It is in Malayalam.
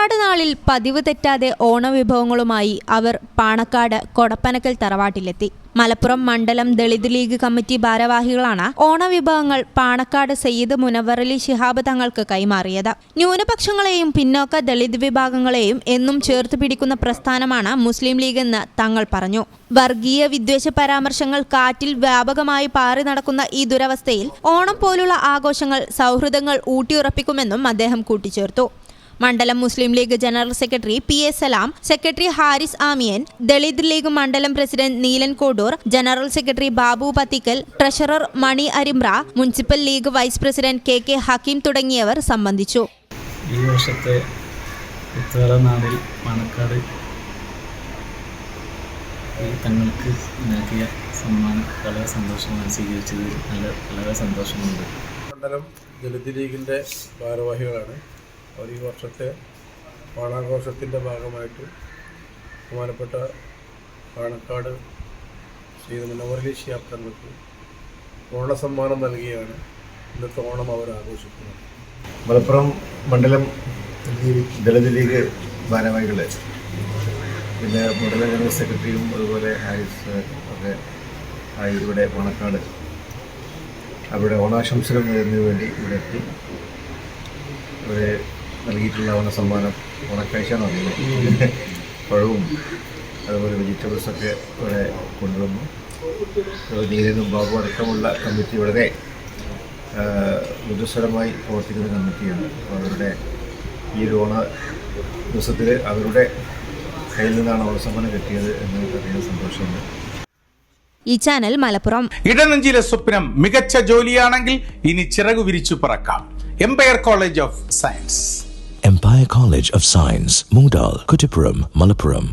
ഉത്രാട നാളിൽ പതിവ് തെറ്റാതെ ഓണവിഭവങ്ങളുമായി അവർ പാണക്കാട് കൊടപ്പനക്കൽ തറവാട്ടിലെത്തി. മലപ്പുറം മണ്ഡലം ദളിത് ലീഗ് കമ്മിറ്റി ഭാരവാഹികളാണ് ഓണവിഭവങ്ങൾ പാണക്കാട് സയ്യിദ് മുനവ്വറലി ശിഹാബ് തങ്ങൾക്ക് കൈമാറിയത്. ന്യൂനപക്ഷങ്ങളെയും പിന്നോക്ക ദളിത് വിഭാഗങ്ങളെയും എന്നും ചേർത്ത് പിടിക്കുന്ന പ്രസ്ഥാനമാണ് മുസ്ലിം ലീഗ് എന്ന് തങ്ങൾ പറഞ്ഞു. വർഗീയ വിദ്വേഷ പരാമർശങ്ങൾ കാറ്റിൽ വ്യാപകമായി പാറി നടക്കുന്ന ഈ ദുരവസ്ഥയിൽ ഓണം പോലുള്ള ആഘോഷങ്ങൾ സൗഹൃദങ്ങൾ ഊട്ടിയുറപ്പിക്കുമെന്നും അദ്ദേഹം കൂട്ടിച്ചേർത്തു. മണ്ഡലം Muslim League general secretary PA Salam, secretary Haris Amiyan, Dalit League മണ്ഡലം president Neelan Kodur, general secretary Babu Pathikkal, treasurer Mani Arimra, municipal League vice president KK Hakeem തുടങ്ങിയവർ സംബന്ധിച്ചു. ഈ വർഷത്തെ ഉത്രാടനാളിൽ പാണക്കാട് തങ്ങൾക്ക് നൽകിയ സമ്മാനം വളരെ സന്തോഷമാണ് സ്വീകരിച്ചതിൽ വളരെ സന്തോഷമുണ്ട്. മണ്ഡലം ദളിത് ലീഗിൻ്റെ ഭാരവാഹികളാണ്. അവർ ഈ വർഷത്തെ ഓണാഘോഷത്തിൻ്റെ ഭാഗമായിട്ട് ബഹുമാനപ്പെട്ട പാണക്കാട് സയ്യിദ് മുനവ്വറലി ശിഹാബ് തങ്ങൾക്ക് ഓണസമ്മാനം നൽകിയാണ് ഇന്നത്തെ ഓണം അവർ ആഘോഷിക്കുന്നത്. മലപ്പുറം മണ്ഡലം ദളിത് ലീഗ് ഭാരവാഹികൾ, പിന്നെ മണ്ഡലം ജനറൽ സെക്രട്ടറിയും അതുപോലെ ഹാരിസ് ഒക്കെ ഇവിടെ പാണക്കാട് അവരുടെ ഓണാശംസകൾ നേടുന്നതിന് വേണ്ടി ഇവിടെ എത്തി. അവരെ നൽകിയിട്ടുള്ള ഓണസമ്മാനം ഓണക്കാഴ്ചയാണ് അറിയുന്നത്. പഴവും അതുപോലെ വെജിറ്റബിൾസൊക്കെ ഇവിടെ കൊണ്ടുവന്നു. നീലനും ബാബു അടക്കമുള്ള കമ്മിറ്റി വളരെ ഊർജ്ജസ്വലമായി പ്രവർത്തിക്കുന്ന കമ്മിറ്റിയാണ്. അപ്പോൾ അവരുടെ ഈ ഒരു ഓണ ദിവസത്തിൽ അവരുടെ കയ്യിൽ നിന്നാണ് ഓണസമ്മാനം കിട്ടിയത് എന്ന് അറിയാൻ സന്തോഷമുണ്ട്. ഈ ചാനൽ മലപ്പുറം. ഇടനെഞ്ചിലെ സ്വപ്നം മികച്ച ജോലിയാണെങ്കിൽ ഇനി ചിറകു വിരിച്ചു പറക്കാം. Empire College of Science. Empire College of Science, Moondal, Kuttipuram, Malappuram.